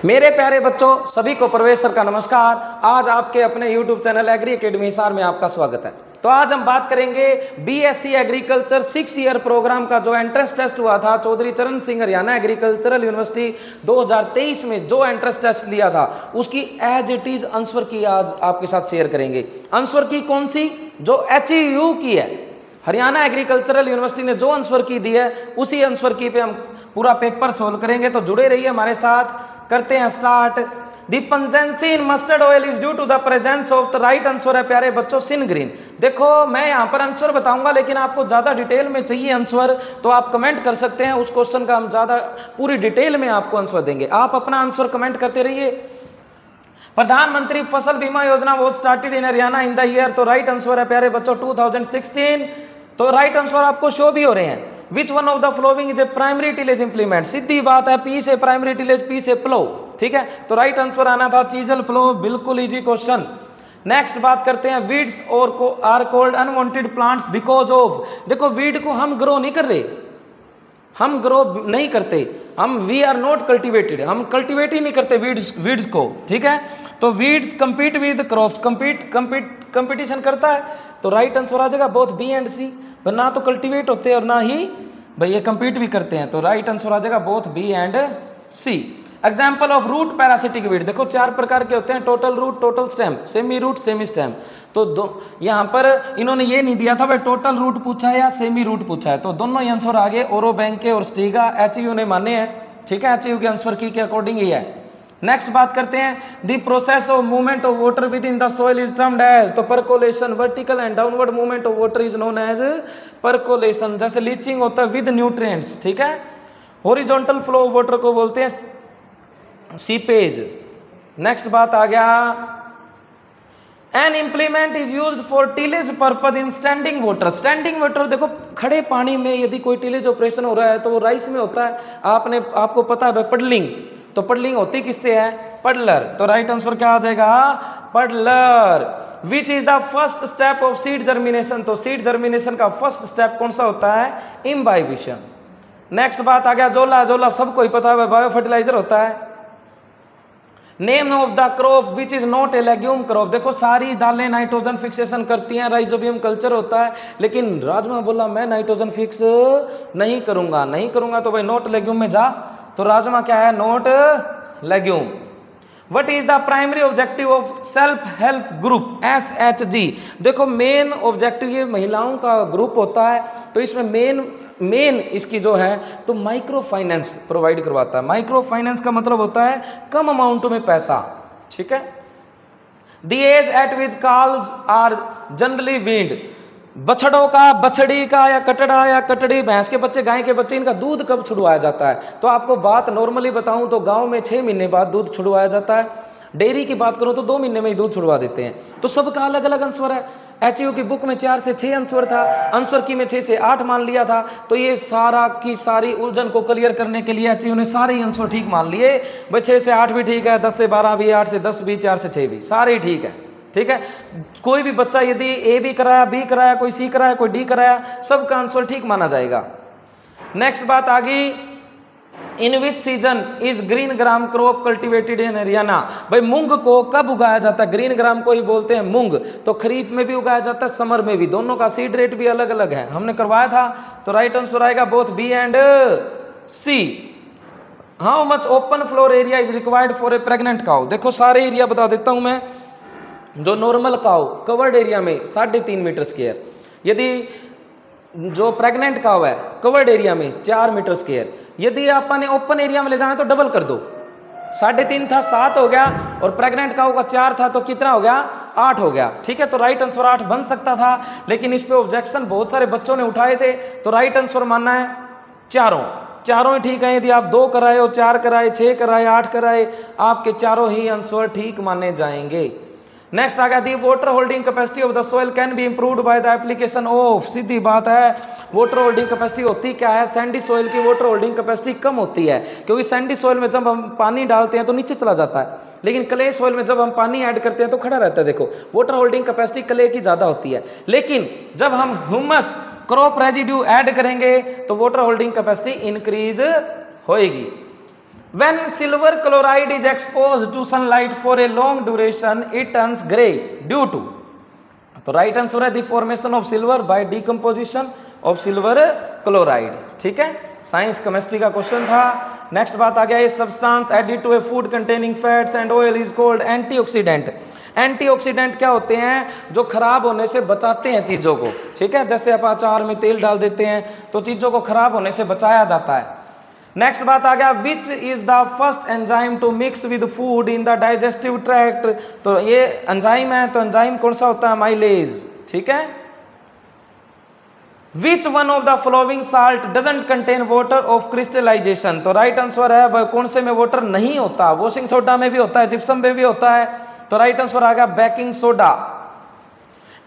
मेरे प्यारे बच्चों, सभी को प्रवेश सर का नमस्कार। आज आपके अपने YouTube channel agri academy Hisar में आपका स्वागत है। तो आज हम बात करेंगे बीएससी एग्रीकल्चर 6 ईयर प्रोग्राम का जो एंट्रेंस टेस्ट हुआ था चौधरी चरण सिंह हरियाणा एग्रीकल्चरल यूनिवर्सिटी 2023 में जो एंट्रेंस टेस्ट लिया था उसकी एज इट इज आंसर की आज आपके साथ शेयर करेंगे। आंसर की कौन सी? जो HU की है, हरियाणा एग्रीकल्चरल यूनिवर्सिटी ने जो आंसर की दी है उसी आंसर की पे हम पूरा पेपर सोल्व करेंगे। तो जुड़े रहिए हमारे साथ। करते हैं start. The pungency in mustard oil is due to the presence of the right answer है प्यारे बच्चों सिन ग्रीन। देखो मैं यहाँ पर आंसर बताऊंगा, लेकिन आपको ज्यादा डिटेल में चाहिए आंसर तो आप कमेंट कर सकते हैं। उस क्वेश्चन का हम ज्यादा पूरी डिटेल में आपको आंसर देंगे। आप अपना आंसर कमेंट करते रहिए। प्रधानमंत्री फसल बीमा योजना वो started in Haryana in the year, तो राइट आंसर है प्यारे बच्चों 2016। तो राइट आंसर आपको शो भी हो रहे हैं। Which one of the following is a primary tillage implement? सीधी बात है, पी से प्राइमरी टिलेज, पी से प्लो। ठीक है, तो राइट आंसर आना था चीजल प्लो। बिल्कुल इजी क्वेश्चन। नेक्स्ट बात करते हैं वीड्स और are called unwanted plants because of. देखो वीड को हम ग्रो नहीं कर रहे, हम ग्रो नहीं करते, हम वी आर नॉट कल्टिवेटेड, हम कल्टिवेट ही नहीं करते वीड्स को। ठीक है, तो weeds compete with crops, competition करता है। तो राइट आंसर आ जाएगा बोथ बी एंड सी। ना तो कल्टिवेट होते हैं और ना ही भाई ये कंपीट भी करते हैं। तो राइट आंसर आ जाएगा both B and C. Example of root parasitic weed. देखो 4 प्रकार के होते हैं, total root, total stem, semi root, semi stem. तो यहाँ पर इन्होंने ये नहीं दिया था भाई टोटल रूट पूछा है या सेमी रूट पूछा है, तो दोनों ही आंसर आगे ओरो बैंक के और स्टीगा HU ने माने हैं। ठीक है, HU के आंसर की के अकॉर्डिंग ही है। नेक्स्ट बात करते हैं the process of movement of water within the soil is termed as. तो percolation, vertical and downward movement of water is known as percolation. जैसे लीचिंग होता है विद न्यूट्रिएंट्स। ठीक है, हॉरिजॉन्टल फ्लो ऑफ वाटर को बोलते हैं seepage. Next बात आ गया an implement is used for tillage purpose in standing water. Standing water देखो खड़े पानी में यदि कोई टिलेज ऑपरेशन हो रहा है तो वो राइस में होता है। आपको पता है पडलिंग, तो पडलिंग होती किससे है? पडलर। तो राइट आंसर क्या आ जाएगा? Puddler. Which is the first step of seed germination? तो सीड जर्मिनेशन का फर्स्ट स्टेप कौन सा होता है? इम्बाइबिशन। नेक्स्ट बात आ गया जोला। जोला सबको ही पता है, बायो फर्टिलाइजर होता है। Name of the crop which is not a legume crop. देखो सारी दालें नाइट्रोजन फिक्सेशन करती हैं, राइजोबियम कल्चर होता है, लेकिन राजमा बोला मैं नाइट्रोजन फिक्स नहीं करूंगा तो भाई नॉट लेग्यूम में जा। तो राजमा क्या है? Not legume. What is the primary objective of self help group SHG? देखो मेन ऑब्जेक्टिव ये महिलाओं का ग्रुप होता है, तो इसमें मेन इसकी जो है तो माइक्रो फाइनेंस प्रोवाइड करवाता है। माइक्रो फाइनेंस का मतलब होता है कम अमाउंट में पैसा। ठीक है, the age at which calves are generally weaned. बछड़ों का, बछड़ी का या कटड़ी, भैंस के बच्चे, गाय के बच्चे, इनका दूध कब छुड़वाया जाता है? तो आपको बात नॉर्मली बताऊं तो गांव में 6 महीने बाद दूध छुड़वाया जाता है। डेयरी की बात करूं तो 2 महीने में ही दूध छुड़वा देते हैं। तो सबका अलग अलग आंसर है। HU की बुक में 4 से 6 आंसर था, आंसर की में 6 से 8 मान लिया था। तो ये सारा की सारी उलझन को क्लियर करने के लिए HU ने सारे ही आंसर ठीक मान लिए। भाई 6 से 8 भी ठीक है, 10 से 12 भी, 8 से 10 भी, 4 से 6 भी, सारे ठीक है। ठीक है, कोई भी बच्चा यदि A भी कराया, B कराया, कोई C कराया, कोई D कराया, सबका आंसर ठीक माना जाएगा। नेक्स्ट बात आ गई in which season is green gram crop cultivated in Haryana. भाई मूंग को कब उगाया जाता है? ग्रीन ग्राम को ही बोलते हैं मूंग। तो खरीफ में भी उगाया जाता है, समर में भी, दोनों का सीड रेट भी अलग अलग है, हमने करवाया था। तो राइट आंसर आएगा both B and C. How much open floor area is required for a pregnant cow? देखो सारे एरिया बता देता हूं मैं। जो नॉर्मल काउ कवर्ड एरिया में 3.5 मीटर स्क्वायर, यदि जो प्रेग्नेंट काउ है कवर्ड एरिया में 4 मीटर स्क्वायर। यदि आपने ओपन एरिया में ले जाना है तो डबल कर दो, 3.5 था 7 हो गया, और प्रेग्नेंट काउ का 4 था तो कितना हो गया? 8 हो गया। ठीक है, तो राइट आंसर 8 बन सकता था, लेकिन इस पे ऑब्जेक्शन बहुत सारे बच्चों ने उठाए थे। तो राइट आंसर मानना है चारों ही ठीक है। यदि आप 2 कराए और 4 कराए, 6 कराए, 8 कराए, आपके चारों ही आंसर ठीक माने जाएंगे। नेक्स्ट आ गया the water holding capacity of the soil can be improved by the application of. सीधी बात है, वाटर होल्डिंग कैपेसिटी होती क्या है? सैंडी सॉइल की वाटर होल्डिंग कैपेसिटी कम होती है, क्योंकि सैंडी सॉइल में जब हम पानी डालते हैं तो नीचे चला जाता है, लेकिन क्ले सॉइल में जब हम पानी ऐड करते हैं तो खड़ा रहता है। देखो वाटर होल्डिंग कैपेसिटी क्ले की ज्यादा होती है, लेकिन जब हम ह्यूमस क्रॉप रेजिड्यू ऐड करेंगे तो वाटर होल्डिंग कैपेसिटी इंक्रीज होएगी। When silver chloride is exposed to sunlight for a long duration, it turns gray due to, तो राइट आंसर है the formation of silver by decomposition of silver chloride. ठीक है, science chemistry का question था। Next बात आ गया, a substance added to a food containing fats and oil is called antioxidant. Antioxidant क्या होते हैं? जो खराब होने से बचाते हैं चीजों को। ठीक है, जैसे आप अचार में तेल डाल देते हैं तो चीजों को खराब होने से बचाया जाता है। नेक्स्ट बात आ गया, which is the first enzyme to mix with food in the digestive tract. तो ये एंजाइम है, तो एंजाइम कौन सा होता है? माइलेज। ठीक है, which one of the following salt doesn't contain water of crystallisation. तो राइट आंसर है कौन से में वाटर नहीं होता? वॉशिंग सोडा में भी होता है, जिप्सम में भी होता है। तो राइट आंसर आ गया baking soda.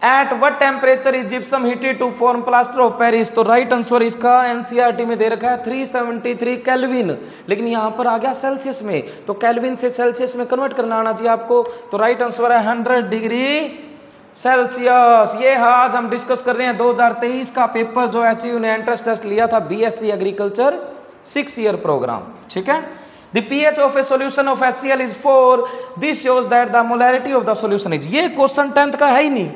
At what temperature is gypsum heated to form plaster of Paris. तो राइट आंसर इसका एनसीईआरटी में दे रखा है 373 केल्विन, लेकिन यहां पर आ गया सेल्सियस में, तो केल्विन से सेल्सियस में कन्वर्ट करना आना चाहिए आपको। तो राइट आंसर है 100 डिग्री सेल्सियस। ये आज हम डिस्कस कर रहे हैं 2023 का पेपर जो एचयू ने एंट्रेंस टेस्ट लिया था, बीएससी एग्रीकल्चर 6 ईयर प्रोग्राम। ठीक है, the pH of a solution of HCl is 4. This shows that the molarity of the solution is। ये क्वेश्चन 10th का है ही नहीं,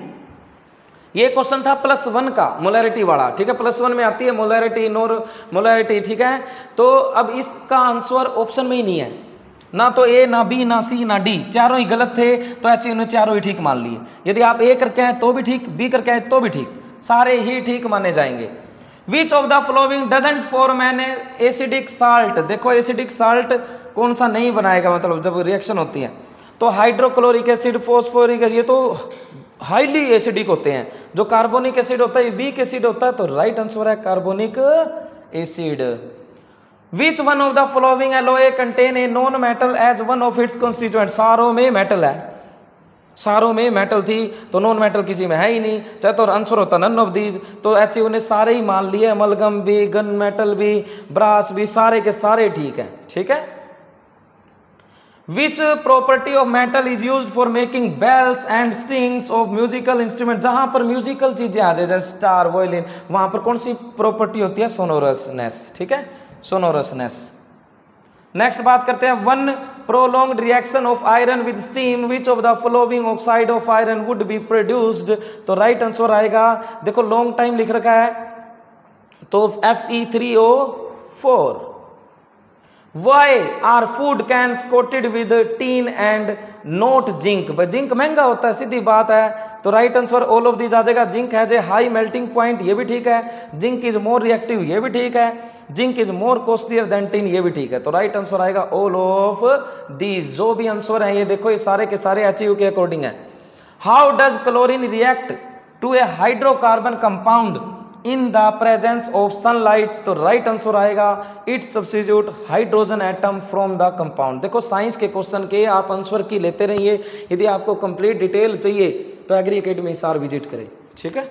ये क्वेश्चन था +1 का मोलैरिटी वाला। ठीक है, +1 में आती है मोलैरिटी, नॉर मोलैरिटी। ठीक है, तो अब इसका आंसर ऑप्शन में ही नहीं है, ना तो ए, ना बी, ना सी, ना डी, चारों ही गलत थे। तो एचयू ने चारों ही ठीक मान लिए। यदि आप ए करके आए तो भी ठीक, बी करके आए तो भी ठीक, सारे ही ठीक माने जाएंगे। विच of the flowing doesn't form an acidic salt. देखो एसिडिक साल्ट कौन सा नहीं बनाएगा, मतलब जब रिएक्शन होती है तो हाइड्रोक्लोरिक एसिड, फॉस्फोरिक एसिड, ये तो हाईली एसिडिक होते हैं। जो कार्बोनिक एसिड होता है वीक एसिड होता है। तो राइट आंसर है carbonic acid. Which one of the following alloy contain a non metal as one of its constituent. सारों में मेटल है, सारों में मेटल थी, तो नॉन मेटल किसी में है ही नहीं, चाहे तो आंसर होता नन ऑफ दीज। तो एचयू ने सारे ही मान लिए, अमलगम भी, गन मेटल भी, ब्रास भी, सारे के सारे ठीक है। ठीक है, Which property of metal is used for making bells and strings of musical instrument। जहां पर म्यूजिकल चीजें आ जाए जैसे स्टार, वायलिन, वहां पर कौन सी प्रॉपर्टी होती है? सोनोरसनेस। ठीक है, सोनोरसनेस। नेक्स्ट बात करते हैं, one prolonged reaction of iron with steam, which of the following oxide of iron would be produced. तो राइट आंसर आएगा, देखो लॉन्ग टाइम लिख रखा है तो Fe3O4। Why are food cans coated with tin and not zinc। भाई zinc महंगा होता है, सीधी बात है। तो right answer all of these आ जाएगा। Zinc has a high melting point, ये भी ठीक है। जिंक इज मोर रिएक्टिव, ये भी ठीक है। Zinc is more costlier then tin, ये भी ठीक है। तो राइट आंसर आएगा ऑल ऑफ दीज। जो भी आंसर है ये देखो, ये सारे के सारे एचयू के अकॉर्डिंग है। How does chlorine react to a hydrocarbon compound in the presence of sunlight. तो राइट आंसर आएगा it substitute hydrogen atom from the compound. देखो साइंस के क्वेश्चन के आप आंसर की लेते रहिए। यदि आपको कंप्लीट डिटेल चाहिए तो एग्री एकेडमी सार विजिट करें। ठीक है,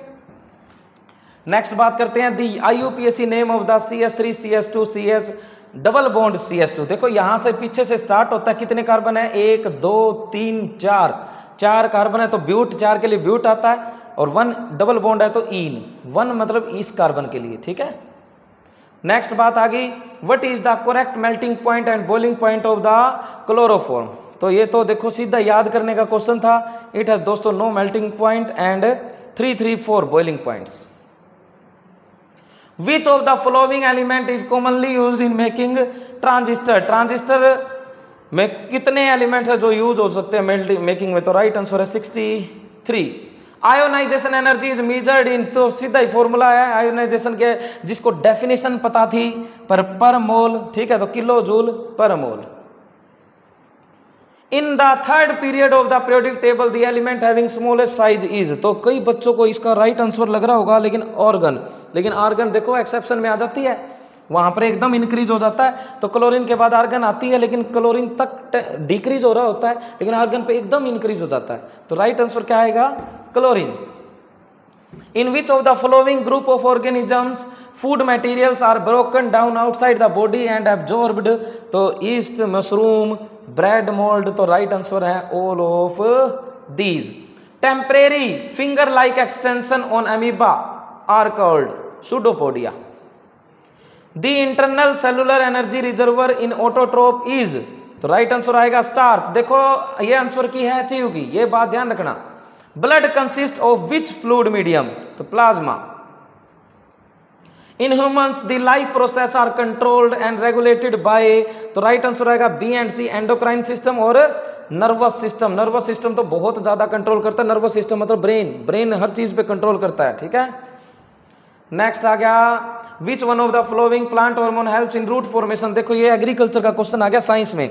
नेक्स्ट बात करते हैं दी IUPAC name of the CH3CH2CH double bond CH2। देखो यहां से पीछे से स्टार्ट होता है, कितने कार्बन है? 1 2 3 4, 4 कार्बन है तो ब्यूट, 4 के लिए ब्यूट आता है, और 1 डबल बॉन्ड है तो इन, 1 मतलब इस कार्बन के लिए। ठीक है, नेक्स्ट बात आ गई, what is the correct melting point and boiling point of the chloroform. तो ये तो देखो सीधा याद करने का क्वेश्चन था। इट हैज दोस्तों no melting point and 3 3 4 boiling points. Which of the following element is commonly used in making transistor. Transistor में कितने एलिमेंट्स है जो यूज हो सकते हैं मेकिंग में? तो राइट आंसर है 63। Ionisation energy is measured in, तो सीधा ही फॉर्मूला है आयोनाइजेशन के, जिसको डेफिनेशन पता थी पर मोल। ठीक है, तो किलो जूल पर मोल। In the third period of the periodic table the element having smallest size is. तो कई बच्चों को इसका राइट आंसर लग रहा होगा लेकिन ऑर्गन, लेकिन आर्गन देखो एक्सेप्शन में आ जाती है, वहां पर एकदम इंक्रीज हो जाता है। तो क्लोरीन के बाद आर्गन आती है, लेकिन क्लोरीन तक डिक्रीज हो रहा होता है, लेकिन आर्गन पे एकदम इंक्रीज हो जाता है। तो राइट आंसर क्या आएगा? Chlorine. In which of the following group of organisms food materials are broken down outside the body and absorbed. तो ईस्ट, मशरूम, ब्रेड मोल्ड। तो राइट आंसर है all of these. Temporary finger like extension on amoeba are called pseudopodia. The internal cellular energy reservoir in autotroph is, तो right answer आएगा starch. देखो ये answer की है HU की, ये बात ध्यान रखना। Blood consist of which fluid medium, तो plasma. In humans the life process are controlled and regulated by, तो राइट आंसर आएगा B and C, endocrine system और नर्वस सिस्टम। नर्वस सिस्टम तो बहुत ज्यादा कंट्रोल करता है, नर्वस सिस्टम मतलब ब्रेन, ब्रेन हर चीज पे कंट्रोल करता है, ठीक है। नेक्स्ट आ गया, which one of the following plant hormone helps in root formation. देखो ये एग्रीकल्चर का क्वेश्चन आ गया साइंस में,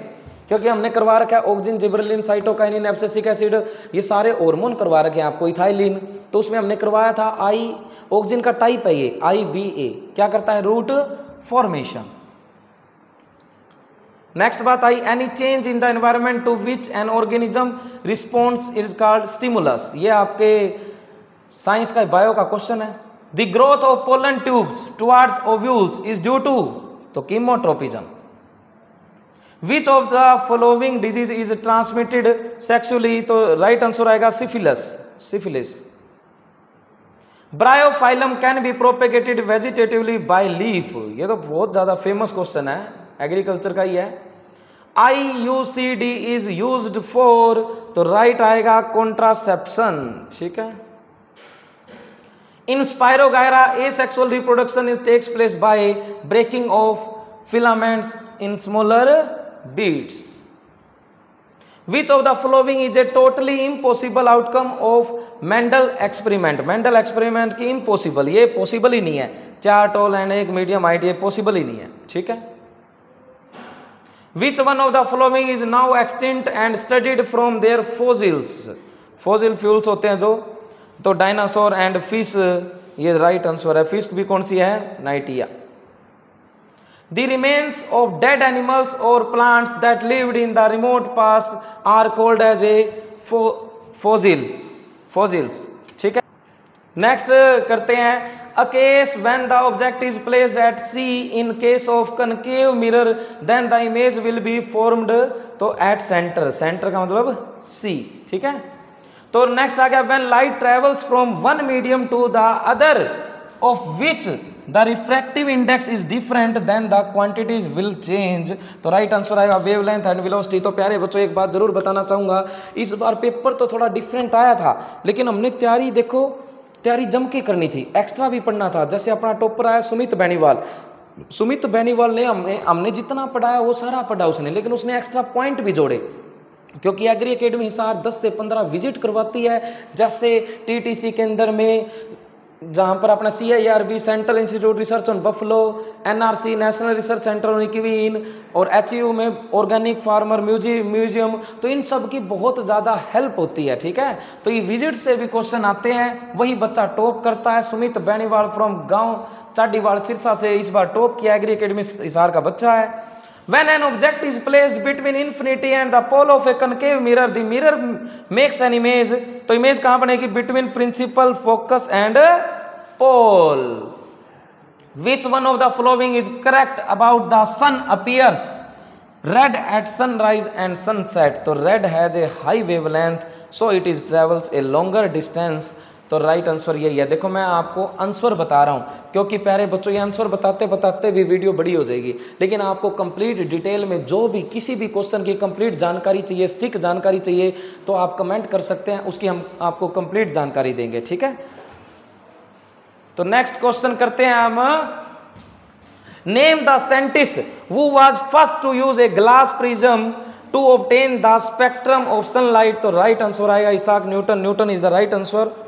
क्योंकि हमने करवा रखा है auxin, gibberellin, cytokinin, abscisic acid, ये सारे हार्मोन करवा रखे हैं आपको, इथाइलिन। तो उसमें हमने करवाया था आई, ऑक्सिन का टाइप है ये IBA, क्या करता है, रूट फॉर्मेशन। नेक्स्ट बात आई, any change in the environment to which an organism response is called stimulus. ये आपके साइंस का बायो का क्वेश्चन है। The growth of pollen tubes towards ovules is due to, तो chemotropism. Which of the following disease is transmitted sexually, तो right answer आएगा syphilis, syphilis. Bryophyllum can be propagated vegetatively by leaf, ये तो बहुत ज्यादा famous question है, agriculture का ही है। IUCD इज यूज्ड फॉर, तो राइट आएगा कॉन्ट्रासेप्शन, ठीक है। In spirogyra asexual reproduction is takes place by breaking of filaments in smaller beads. Which of the following is a totally impossible outcome of Mendel experiment? Mendel experiment की impossible, ये possible ही नहीं है, 4 tall and 1 medium height, ये possible ही नहीं है, ठीक है। Which one of the following is now extinct and studied from their fossils? Fossil fuels होते हैं जो, तो डायनासोर एंड फिश, ये राइट आंसर है। फिश भी कौन सी है, नाइटिया। The remains of dead animals or plants that lived in the remote past are called as a fossil, fossils, ठीक है। नेक्स्ट करते हैं, a case when the object is placed at C in case of concave mirror then the image will be formed, तो at center, center का मतलब C, ठीक है। तो नेक्स्ट आ गया, when light travels from one medium to the other of which the refractive index is different then the quantities will change, तो right answer आएगा वेवलेंथ एंड वेलोसिटी। तो प्यारे बच्चों एक बात जरूर बताना चाहूंगा, इस बार पेपर तो थोड़ा डिफरेंट आया था, लेकिन हमने तैयारी देखो, तैयारी जम के करनी थी, एक्स्ट्रा भी पढ़ना था। जैसे अपना टॉपर आया सुमित बेनीवाल, सुमित बेनीवाल ने हमने जितना पढ़ाया वो सारा पढ़ा उसने, लेकिन उसने एक्स्ट्रा पॉइंट भी जोड़े, क्योंकि एग्री एकेडमी हिसार 10 से 15 विजिट करवाती है। जैसे TTC के अंदर में जहां पर अपना CIRB central institute research on buffalo, NRC national research centre on equine, और HU में ऑर्गेनिक फार्मर म्यूजियम, तो इन सब की बहुत ज़्यादा हेल्प होती है, ठीक है। तो ये विजिट से भी क्वेश्चन आते हैं, वही बच्चा टॉप करता है। सुमित बेनीवाल फ्रॉम गांव चाडीवाल सिरसा से इस बार टॉप किया, एग्री एकेडमी हिसार का बच्चा है। When an object is placed between infinity and the pole of a concave mirror, the mirror makes an image, तो इमेज कहां बनेगी, between principal, focus and pole. Which one of the following is correct about the sun appears red at sunrise and sunset, तो red has a high wavelength so it is travels a longer distance, तो right answer यही है। देखो मैं आपको answer बता रहा हूं, क्योंकि प्यारे बच्चों ये आंसर बताते बताते भी वीडियो बड़ी हो जाएगी, लेकिन आपको कंप्लीट डिटेल में जो भी किसी भी क्वेश्चन की कंप्लीट जानकारी चाहिए, स्टिक जानकारी चाहिए, तो आप कमेंट कर सकते हैं, उसकी हम आपको कंप्लीट जानकारी देंगे, ठीक है। तो नेक्स्ट क्वेश्चन करते हैं हम, name the scientist who was first to use a glass prism to obtain the spectrum of sunlight, तो राइट आंसर आएगा Isaac Newton, Newton is the right answer.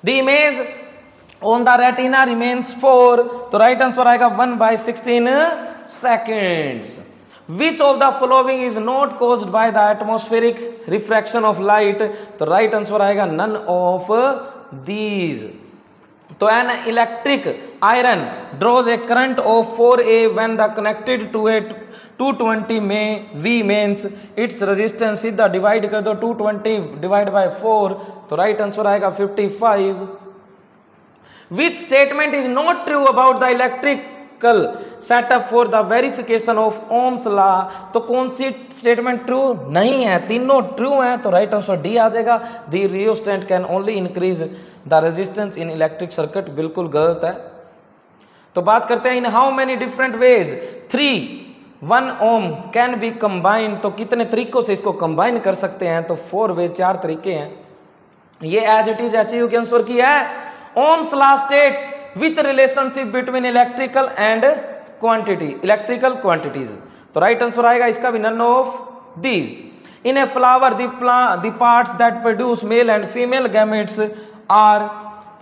The image on the retina remains 4, तो right answer आएगा 1/16 seconds. Which of the following is not caused by the atmospheric refraction of light, तो right answer आएगा none of these. तो an electric iron draws a current of 4A when the connected to a 220 में V means its resistance, सीधा divide कर दो, 220 divide by 4, तो right answer आएगा 55. Which statement is not true about the electrical setup for the verification of Ohm's law. तो कौन सी statement true नहीं है? तीनों ट्रू हैं, तो राइट आंसर डी आ जाएगा। The rheostat can only increase the resistance in electric circuit, बिल्कुल गलत है। तो बात करते हैं in how many different ways 1 ohm can be combined, तो कितने तरीकों से इसको कंबाइन कर सकते हैं? तो 4 वे, 4 तरीके हैं। ये एज इट इज HU के आंसर की है। Ohm's law states which relationship between electrical and quantity, electrical quantities, तो राइट आंसर आएगा इसका भी none of these. In a flower the parts that produce male and female gametes are,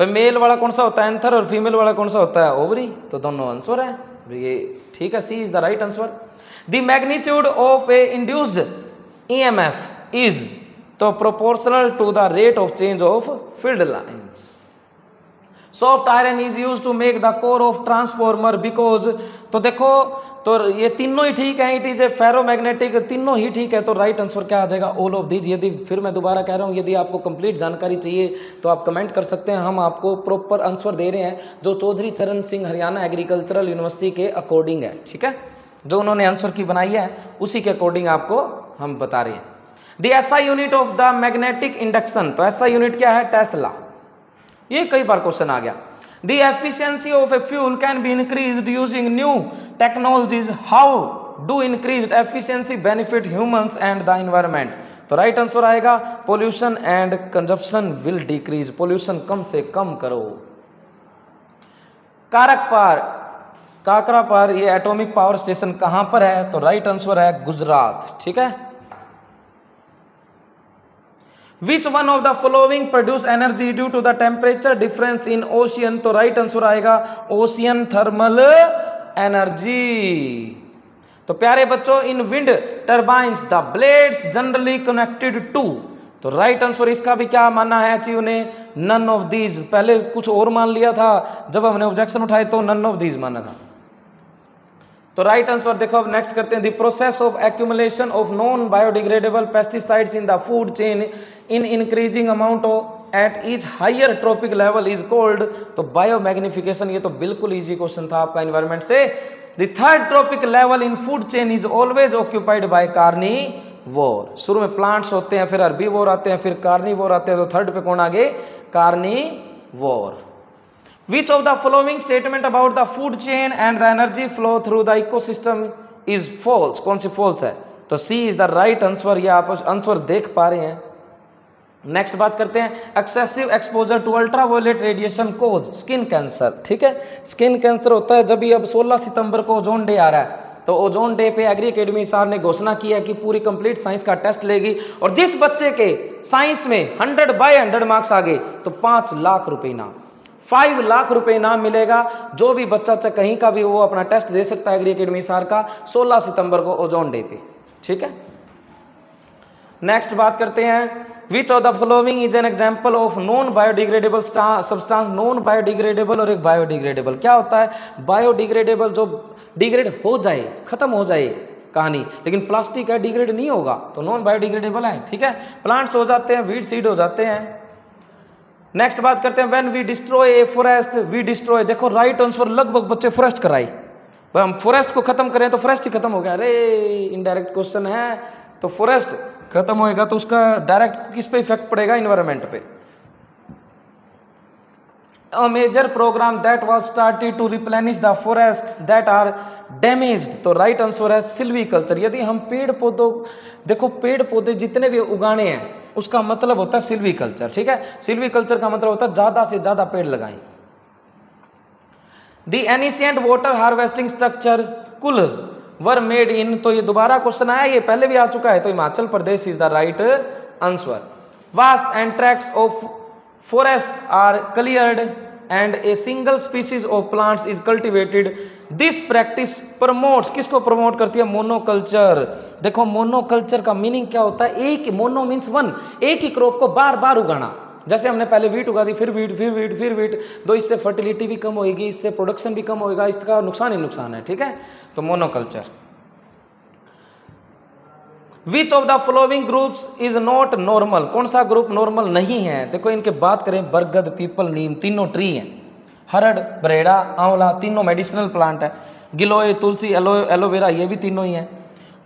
male वाला कौन सा होता है? एंथर, और फीमेल वाला कौन सा होता है? ओवरी। तो दोनों आंसर है, ये ठीक है, C is the right answer. The magnitude of a induced EMF is, तो proportional to the rate of change of field lines. Soft iron is use to make the core of transformer because, तो देखो तो ये तीनों ही ठीक है, it is a ferromagnetic, तीनों ही ठीक है, तो राइट आंसर क्या आ जाएगा? All of these. यदि फिर मैं दोबारा कह रहा हूँ, यदि आपको कंप्लीट जानकारी चाहिए तो आप कमेंट कर सकते हैं, हम आपको प्रॉपर आंसर दे रहे हैं जो चौधरी चरण सिंह हरियाणा एग्रीकल्चरल यूनिवर्सिटी के अकॉर्डिंग है, ठीक है, जो उन्होंने आंसर की बनाई है उसी के अकॉर्डिंग आपको हम बता रहे हैं। The SI unit of the magnetic induction, तो SI यूनिट क्या है? टेस्ला। ये कई बार क्वेश्चन आ गया। The efficiency of a fuel can be increased using new technologies. How do increased efficiency benefit humans and the environment? तो right answer आएगा pollution and consumption will decrease. pollution कम से कम करो। काकरा पर ये एटॉमिक पावर स्टेशन कहां पर है? तो राइट आंसर है गुजरात, ठीक है। Which one of the following produce energy due to the temperature difference in ocean? तो राइट आंसर आएगा ओशियन थर्मल एनर्जी। तो प्यारे बच्चों, in wind turbines the blades generally connected to, तो राइट आंसर इसका भी क्या मानना है HU ने? None of these. पहले कुछ और मान लिया था, जब हमने ऑब्जेक्शन उठाए तो नन ऑफ दीज माना था। तो राइट आंसर देखो, अब नेक्स्ट करते हैं। The process of accumulation of non biodegradable pesticides in the food chain in increasing amount at each higher trophic level is called, तो बायोमैग्निफिकेशन। ये तो बिल्कुल इजी क्वेश्चन था आपका एनवायरमेंट से। The third trophic level in food chain is always occupied by carnivore. शुरू में plants होते हैं, फिर हर्बीवोर आते हैं, फिर कार्निवोर आते हैं, तो थर्ड पे कौन आगे? Carnivore. Which of the following statement about the food chain and the energy flow through the ecosystem is false? कौन सी false है? तो C is the right answer। ये आप आंसर देख पा रहे हैं। नेक्स्ट बात करते हैं, excessive exposure to ultraviolet radiation cause skin cancer, ठीक है। स्किन कैंसर होता है जब, अब 16 सितंबर को ओजोन डे आ रहा है, तो ओजोन डे पे एग्री अकेडमी सर ने घोषणा की है कि पूरी कंप्लीट साइंस का टेस्ट लेगी, और जिस बच्चे के साइंस में 100/100 मार्क्स आ गए तो 5 लाख रुपए इनाम, 5 लाख रुपए इनाम मिलेगा। जो भी बच्चा चाहे कहीं का भी वो अपना टेस्ट दे सकता है एग्री अकेडमी सर का 16 सितंबर को ओजोन डे पे, ठीक है। नेक्स्ट बात करते हैं, विच of the following is an example of non biodegradable substance. Non biodegradable और एक बायोडिग्रेडेबल, क्या होता है? बायोडिग्रेडेबल जो डिग्रेड हो जाए, खत्म हो जाए कहानी, लेकिन प्लास्टिक है डिग्रेड नहीं होगा, तो नॉन बायोडिग्रेडेबल है, ठीक है। प्लांट्स हो जाते हैं, वीड सीड हो जाते हैं। नेक्स्ट बात करते हैं, when we destroy a forest we destroy, देखो राइट आंसर लगभग बच्चे फॉरेस्ट कराई, हम फॉरेस्ट को खत्म करें तो फॉरेस्ट ही खत्म हो गया। अरे इनडायरेक्ट क्वेश्चन है, तो फॉरेस्ट खत्म होएगा तो उसका डायरेक्ट किस पे इफेक्ट पड़ेगा? इन्वायरमेंट पे। A major program that was started to replenish the forests that are damaged, तो राइट आंसर है सिल्वीकल्चर। यदि हम पेड़ पौधों, देखो पेड़ पौधे जितने भी उगाने हैं उसका मतलब होता है सिल्वीकल्चर, ठीक है। सिल्वीकल्चर का मतलब होता है ज्यादा से ज्यादा पेड़ लगाएं। The ancient water harvesting structure coolers were made in, तो ये दोबारा क्वेश्चन आया, ये पहले भी आ चुका है, तो Himachal Pradesh is the right answer. Vast and tracts of forests are cleared and a single species of plants is cultivated. This practice promotes, किसको प्रमोट करती है? मोनोकल्चर। देखो मोनोकल्चर का मीनिंग क्या होता है? एक, मोनो मीन्स वन, एक ही क्रॉप को बार बार उगाना। जैसे हमने पहले वीट उगा दी, फिर वीट, फिर वीट, फिर वीट, तो इससे फर्टिलिटी भी कम होगी, इससे प्रोडक्शन भी कम होगा, इसका नुकसान ही नुकसान है, ठीक है। तो monoculture. Which of the following groups is not normal, कौन सा ग्रुप नॉर्मल नहीं है? देखो इनके बात करें, बरगद, पीपल, नीम, तीनों ट्री हैं। हरड़, बरेड़ा, आंवला तीनों मेडिसिनल प्लांट है। गिलोय, तुलसी, एलोवेरा ये भी तीनों ही हैं।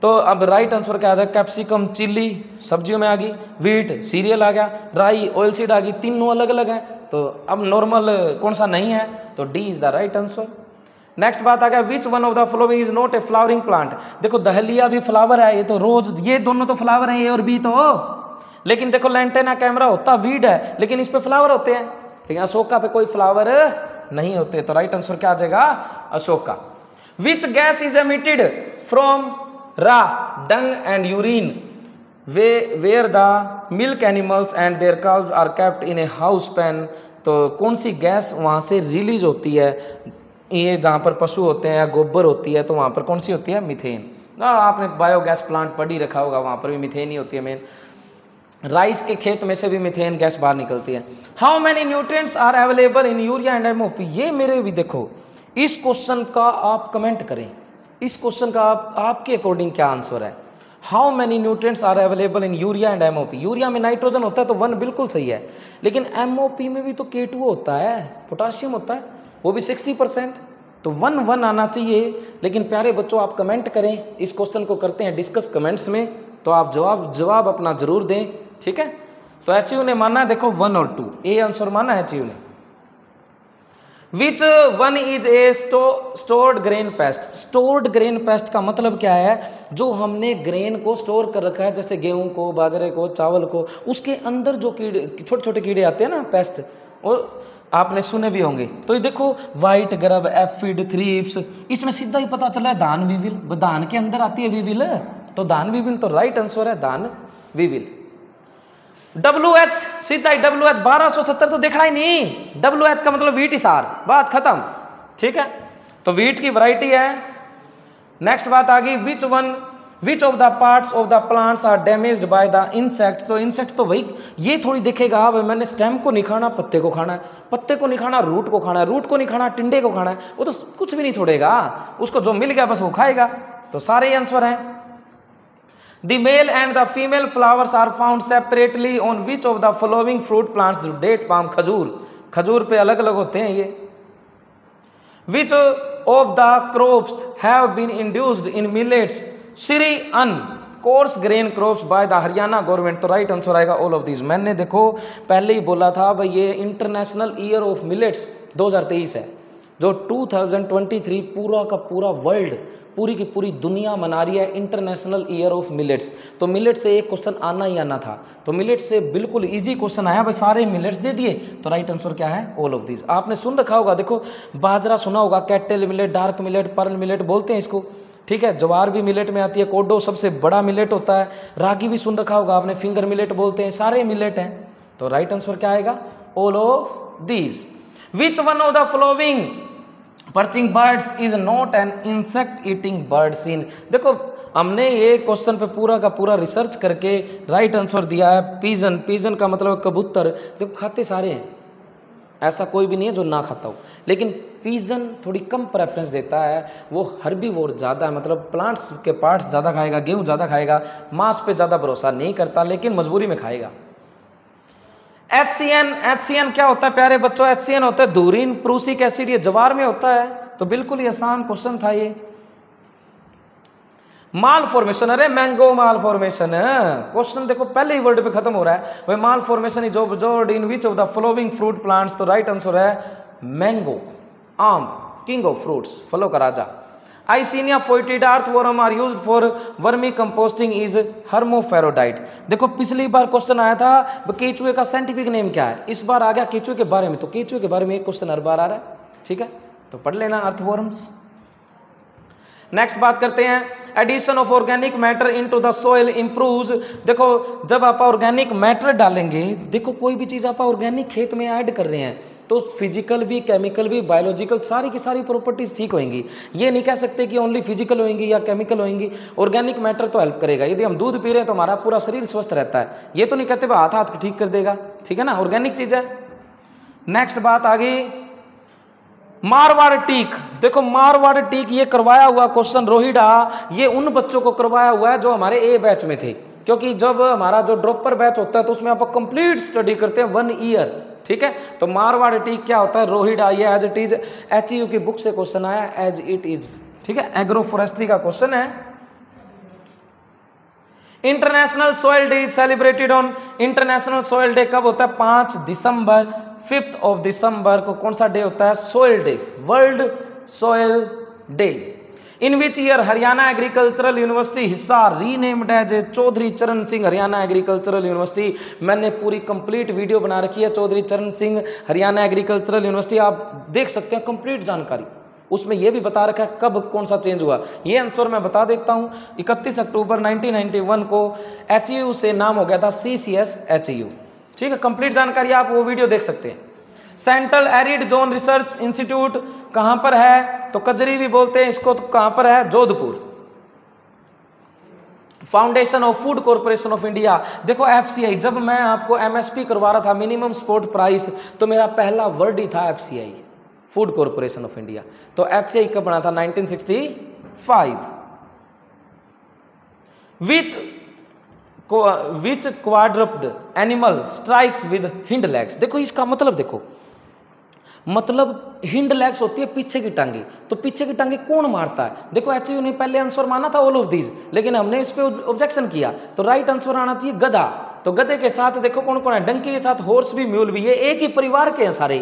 तो अब राइट आंसर क्या आ जाए? कैप्सिकम, चिल्ली सब्जियों में आ गई, व्हीट सीरियल आ गया, राई ऑयल सीड आ गई, तीनों अलग अलग हैं। तो अब नॉर्मल कौन सा नहीं है? तो D is the right answer. Next बात आ गया, which one of the following is not a flowering plant. देखो दहलिया भी फ्लावर है, ये तो रोज, ये दोनों तो फ्लावर है, ए और बी तो। लेकिन देखो लेंटेना कैमरा होता वीड है, लेकिन इस पे फ्लावर होते हैं, लेकिन अशोका पे कोई फ्लावर नहीं होते। तो राइट आंसर क्या आ जाएगा? Ashoka. Which gas is emitted from raw, dung and urine where the milk animals and their calves are kept in a house pen. तो कौन सी गैस वहां से रिलीज होती है? ये जहाँ पर पशु होते हैं या गोबर होती है, तो वहाँ पर कौन सी होती है? मीथेन। ना आपने बायोगैस प्लांट पढ़ ही रखा होगा, वहाँ पर भी मीथेन ही होती है मेन। राइस के खेत में से भी मीथेन गैस बाहर निकलती है। How many nutrients are available in urea and MOP. ये मेरे भी देखो, इस क्वेश्चन का आप कमेंट करें, इस क्वेश्चन का आपके अकॉर्डिंग क्या आंसर है? How many nutrients are available in urea and MOP. Urea में नाइट्रोजन होता है तो 1 बिल्कुल सही है, लेकिन एमओपी में भी तो K2 होता है, पोटाशियम होता है, वो भी 60%। तो 1 आना चाहिए। लेकिन प्यारे बच्चों आप कमेंट करें, इस क्वेश्चन को करते हैं डिस्कस कमेंट्स में, तो आप जवाब अपना जरूर दें, ठीक है। तो एचयू ने माना है, देखो 1 और 2, ए आंसर माना है एचयू ने। Which one is a stored grain paste. Stored grain paste का मतलब क्या है? जो हमने ग्रेन को स्टोर कर रखा है, जैसे गेहूं को, बाजरे को, चावल को, उसके अंदर जो कीड़े, छोटे छोटे कीड़े आते हैं ना, पेस्ट, और आपने सुने भी होंगे। तो ये देखो व्हाइट ग्रब, एफिड, थ्रिप्स, इसमें सीधा ही पता चला है धान वीविल, धान के अंदर आती है वीविल, तो धान वीविल तो राइट आंसर है, धान वीविल। WH सीधा ही WH 1270 तो देखना ही नहीं, WH का मतलब व्हीट हिसार, बात खत्म, ठीक है। तो व्हीट की वैरायटी है। नेक्स्ट बात आ गई, which of the parts of the plants are damaged by the insect. तो इंसेक्ट तो भाई ये थोड़ी देखेगा, भाई मैंने स्टेम को नहीं खाना, पत्ते को खाना है, पत्ते को नहीं खाना, रूट को खाना है, रूट को नहीं खाना, टिंडे को खाना है, वो तो कुछ भी नहीं छोड़ेगा, उसको जो मिल गया बस वो खाएगा। तो सारे ही आंसर हैं। The male and the female flowers are found separately on which of the following fruit plants? Date palm, खजूर पे अलग अलग होते हैं ये। Which of the crops have been introduced in millets? Shri Ann, coarse grain crops by the Haryana government. तो right answer आएगा all of these. मैंने देखो पहले ही बोला था भाई ये इंटरनेशनल ईयर ऑफ मिलेट्स 2023 है, जो 2023 पूरा का पूरा वर्ल्ड, पूरी की पूरी दुनिया मना रही है इंटरनेशनल ईयर ऑफ मिलेट्स। तो मिलेट से एक क्वेश्चन आना ही आना था, तो मिलेट से बिल्कुल इजी क्वेश्चन आया भाई, सारे मिलेट्स दे दिए। तो राइट आंसर क्या है? All of these. आपने सुन रखा होगा, देखो बाजरा सुना होगा, cattle millet, dark millet, pearl millet बोलते हैं इसको, ठीक है। ज्वार भी मिलेट में आती है, कोडो सबसे बड़ा मिलेट होता है, रागी भी सुन रखा होगा आपने, फिंगर मिलेट बोलते हैं, सारे मिलेट हैं। तो राइट आंसर क्या आएगा? All of these. Which one of the following perching birds is not an insect eating bird seen. देखो हमने ये क्वेश्चन पे पूरा का पूरा रिसर्च करके राइट आंसर दिया है पीजन। पीजन का मतलब कबूतर। देखो खाते सारे हैं, ऐसा कोई भी नहीं है जो ना खाता हो, लेकिन पीजन थोड़ी कम प्रेफरेंस देता है, वो हर्बीवोर ज़्यादा है, मतलब प्लांट्स के पार्ट्स ज़्यादा खाएगा, गेहूँ ज़्यादा खाएगा, मांस पे ज़्यादा भरोसा नहीं करता, लेकिन मजबूरी में खाएगा। HCN क्या होता है प्यारे बच्चों? HCN होता है धुरीन प्रूसिक एसिड, ये जवार में होता है। तो बिल्कुल ही आसान क्वेश्चन था ये। माल फॉर्मेशन, अरे मैंगो माल फॉर्मेशन, क्वेश्चन देखो पहले ही वर्ड पे खत्म हो रहा है भाई। Malformation is observed in which of the following fruit plants. तो राइट आंसर है मैंगो, आम, किंग ऑफ फ्रूट्स, फलों का राजा। Eisenia fetida earthworm are used for vermicomposting is hermaphrodite. देखो पिछली बार क्वेश्चन आया था केचुए का साइंटिफिक नेम क्या है, इस बार आ गया केचुए के बारे में। तो केचुए के बारे में एक क्वेश्चन हर बार आ रहा है, ठीक है, तो पढ़ लेना अर्थवॉर्म्स। नेक्स्ट बात करते हैं, addition of organic matter into the soil improves. देखो जब आप ऑर्गेनिक मैटर डालेंगे, देखो कोई भी चीज आप ऑर्गेनिक खेत में ऐड कर रहे हैं तो फिजिकल भी, केमिकल भी, बायोलॉजिकल, सारी की सारी प्रॉपर्टीज ठीक होंगी। ये नहीं कह सकते कि ओनली फिजिकल होंगी या केमिकल होंगी, ऑर्गेनिक मैटर तो हेल्प करेगा। यदि हम दूध पी रहे हैं तो हमारा पूरा शरीर स्वस्थ रहता है, ये तो नहीं कहते हाथ हाथ ठीक कर देगा, ठीक है ना, ऑर्गेनिक चीज है। नेक्स्ट बात आ गई मारवाड़ टीक। देखो मारवाड़ टीक ये करवाया हुआ क्वेश्चन रोहिडा, ये उन बच्चों को करवाया हुआ है जो हमारे ए बैच में थे, क्योंकि जब हमारा जो ड्रॉपर बैच होता है तो उसमें आप कंप्लीट स्टडी करते हैं 1 ईयर, ठीक है। तो मारवाड़ टीक क्या होता है, रोहिड़ा, ये एज इट इज HEU की बुक से क्वेश्चन आया, एज इट इज, ठीक है। एग्रो फॉरेस्ट्री का क्वेश्चन है। International soil day celebrated on, international soil day कब होता है, 5 दिसंबर, 5th of दिसंबर को कौन सा डे होता है, soil day, world soil day. In which year Haryana agricultural university Hisar renamed as Chaudhary Charan Singh Haryana agricultural university. मैंने पूरी कंप्लीट वीडियो बना रखी है चौधरी चरण सिंह हरियाणा एग्रीकल्चरल यूनिवर्सिटी, आप देख सकते हैं कंप्लीट जानकारी, उसमें यह भी बता रखा है कब कौन सा चेंज हुआ। ये आंसर मैं बता देता हूं, 31 अक्टूबर 1991 को HEU से नाम हो गया था CCS HEU, ठीक है। कंप्लीट जानकारी आप वो वीडियो देख सकते हैं। Central arid zone research institute कहां पर है, तो कजरी भी बोलते हैं इसको, तो कहां पर है, Jodhpur. Foundation of food Corporation of India, देखो FCI, जब मैं आपको MSP करवा रहा था, मिनिमम सपोर्ट प्राइस, तो मेरा पहला वर्ड ही था FCI, Food Corporation of India. तो FCI कब बना था, 1965। Which quadruped animal strikes with hind legs, देखो इसका मतलब देखो, मतलब हिंड लेग्स होती है पीछे की टांगे, तो पीछे की टांगे कौन मारता है, देखो HEU ने पहले आंसर माना था ऑल ऑफ दीज, लेकिन हमने इस पे ऑब्जेक्शन किया, तो राइट आंसर आना चाहिए गधा। तो गधे के साथ देखो कौन कौन है, डंकी के साथ हॉर्स भी, म्यूल भी, ये एक ही परिवार के हैं सारे,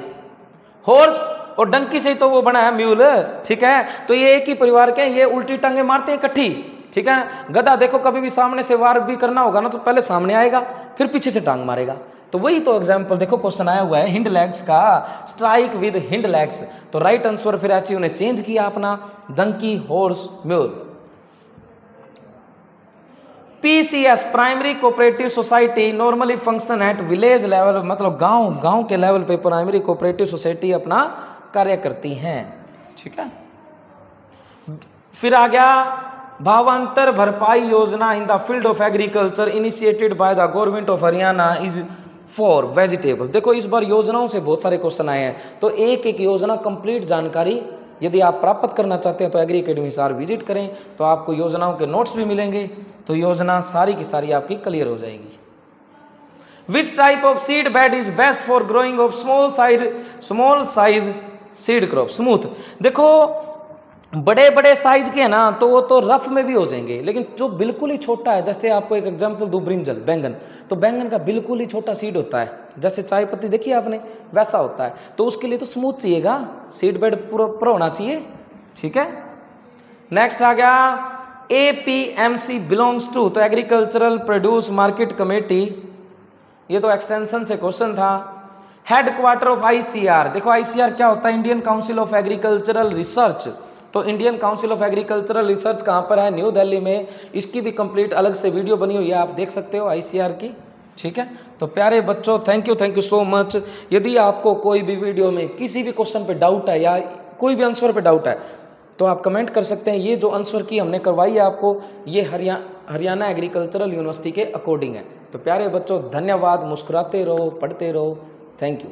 हॉर्स और डंकी से ही तो वो बना है म्यूल, ठीक है। तो ये एक ही परिवार के हैं, ये उल्टी टांगे मारते हैं इकट्ठी, ठीक है। गधा देखो कभी भी सामने से वार भी करना होगा ना, तो पहले सामने आएगा फिर पीछे से टांग मारेगा, तो वही तो एग्जाम्पल देखो क्वेश्चन आया हुआ है हिंड लेग्स का, स्ट्राइक विद हिंड लेग्स। तो राइट आंसर फिर HEU ने चेंज किया अपना, donkey, horse, mule. PCS primary cooperative society normally function at village level, मतलब गांव के लेवल पे प्राइमरी कोऑपरेटिव सोसाइटी अपना कार्य करती हैं, ठीक है। फिर आ गया भावांतर भरपाई योजना in the field of agriculture initiated by the government of Haryana is for vegetables. देखो इस बार योजनाओं से बहुत सारे क्वेश्चन आए हैं, तो एक एक योजना कंप्लीट जानकारी यदि आप प्राप्त करना चाहते हैं तो एग्री अकेडमी हिसार विजिट करें, तो आपको योजनाओं के नोट्स भी मिलेंगे, तो योजना सारी की सारी आपकी क्लियर हो जाएगी। Which type of seed bed is best for growing of small size seed crop, smooth. देखो बड़े बड़े साइज के है ना, तो वो तो रफ में भी हो जाएंगे, लेकिन जो बिल्कुल ही छोटा है, जैसे आपको एक एग्जांपल दूं, ब्रिंजल, बैंगन, तो बैंगन का बिल्कुल ही छोटा सीड होता है, जैसे चाय पत्ती देखी आपने, वैसा होता है, तो उसके लिए तो स्मूथ चाहिएगा, सीड बेड पूरा होना चाहिए, ठीक है। नेक्स्ट आ गया APMC बिलोंग्स टू, तो एग्रीकल्चरल प्रोड्यूस मार्केट कमेटी, ये तो एक्सटेंशन से क्वेश्चन था। हेडक्वार्टर ऑफ ICR, देखो ICR क्या होता है, Indian Council of Agricultural Research, तो Indian Council of Agricultural Research कहाँ पर है, न्यू दिल्ली में। इसकी भी कंप्लीट अलग से वीडियो बनी हुई है, आप देख सकते हो ICR की, ठीक है। तो प्यारे बच्चों थैंक यू सो मच। यदि आपको कोई भी वीडियो में किसी भी क्वेश्चन पे डाउट है या कोई भी आंसर पे डाउट है, तो आप कमेंट कर सकते हैं। ये जो आंसर की हमने करवाई है आपको, ये हरियाणा एग्रीकल्चरल यूनिवर्सिटी के अकॉर्डिंग है। तो प्यारे बच्चों धन्यवाद, मुस्कुराते रहो, पढ़ते रहो, थैंक यू।